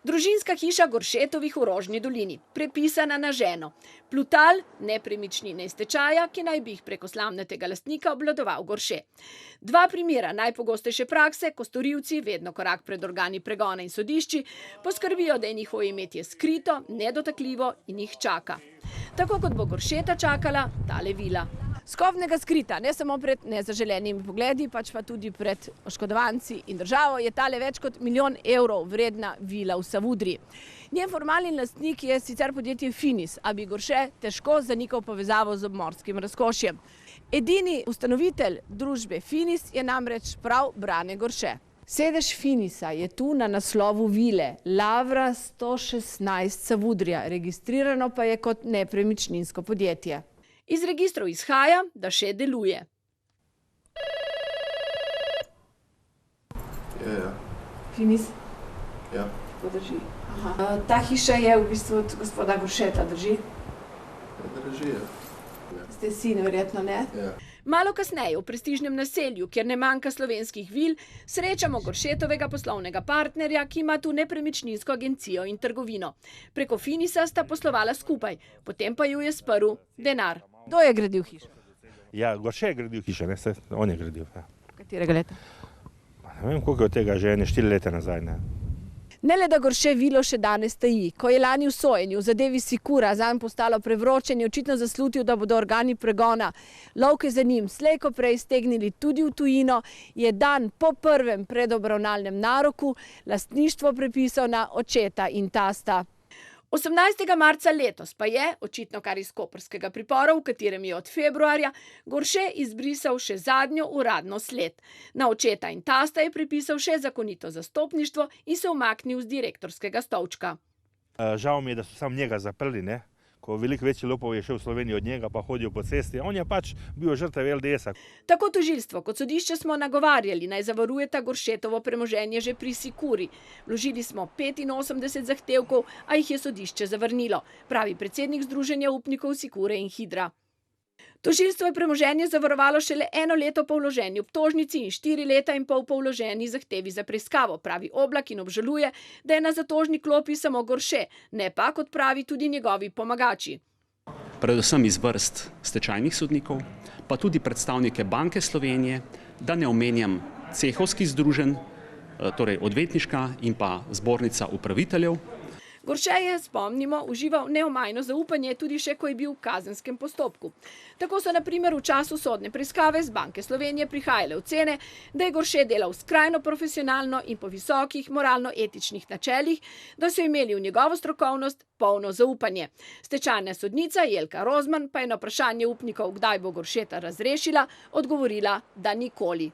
Družinska hiša Goršetovih v Rožni dolini, prepisana na ženo. Plutal, nepremičnine iz stečaja, ki naj bi jih preko slamnatega lastnika obvladoval Gorše. Dva primera najpogostejše prakse, ko storilci, vedno korak pred organi pregona in sodišči, poskrbijo, da je njihovo imetje skrito, nedotakljivo in jih čaka. Tako kot bo Goršeta čakala tale vila. Skobnega skrita, ne samo pred nezaželenimi pogledi, pač pa tudi pred oškodovanci in državo, je tale več kot 1 milijon evrov vredna vila v Savudriji. Njen formalni lastnik je sicer podjetje Finis, a bi Gorše težko zanikal povezavo z obmorskim razkošjem. Edini ustanovitelj družbe Finis je namreč prav Brane Gorše. Sedež Finisa je tu na naslovu vile Lavra 116 Savudrija, registrirano pa je kot nepremičninsko podjetje. Iz registrov izhaja, da še deluje. Ja. Finis? Ja. To drži. Ta hiša je v bistvu od gospoda Goršeta, drži? Drži, ja. Ste sin, verjetno, ne? Ja. Malo kasneje v prestižnem naselju, kjer ne manjka slovenskih vil, srečamo Goršetovega poslovnega partnerja, ki ima tu nepremičninsko agencijo in trgovino. Preko Finisa sta poslovala skupaj, potem pa ju je sprl denar. Kdo je gradil hišo? Ja, Gorše je gradil hišo, ne, on je gradil. Ja. Katerega leta? Ne vem, koliko je od tega, že 4 leta nazaj. Ne. Ne le, da Gorše vilo še danes stoji. Ko je lani v sojenju v zadevi Sikura zanj postalo prevročen, je očitno zaslutil, da bodo organi pregona lovke za njim slej ko prej stegnili tudi v tujino, je dan po prvem predobravnalnem naroku lastništvo prepisal na očeta in tasta. 18. marca letos pa je, očitno kar iz koprskega pripora, v katerem je od februarja, Gorše izbrisal še zadnjo uradno sled. Na očeta in tasta je prepisal še zakonito zastopništvo in se umaknil z direktorskega stolčka. Žal mi je, da so sam njega zaprli, ne? Ko veliko večji lopov je šel v Slovenijo od njega, pa hodil po cesti. On je pač bil žrtev LDS-a. Tako tožilstvo kot sodišče smo nagovarjali, naj zavarujeta Goršetovo premoženje že pri Sikuri. Vložili smo 85 zahtevkov, a jih je sodišče zavrnilo, pravi predsednik Združenja upnikov Sikure in Hidra. Tožilstvo je premoženje zavarovalo šele 1 leto po vloženi obtožnici in 4 leta in pol po vloženi zahtevi za preiskavo, pravi Oblak in obžaluje, da je na zatožni klopi samo Gorše, ne pa, kot pravi, tudi njegovi pomagači. Predvsem iz vrst stečajnih sodnikov, pa tudi predstavnike Banke Slovenije, da ne omenjam cehovskih združenj, torej odvetniška in pa zbornica upraviteljev. Gorše je, spomnimo, užival neomajno zaupanje tudi še, ko je bil v kazenskem postopku. Tako so na primer v času sodne preiskave z Banke Slovenije prihajale ocene, da je Gorše delal skrajno profesionalno in po visokih moralno-etičnih načelih, da so imeli v njegovo strokovnost polno zaupanje. Stečajna sodnica Jelka Rozman pa je na vprašanje upnikov, kdaj bo Goršeta razrešila, odgovorila, da nikoli.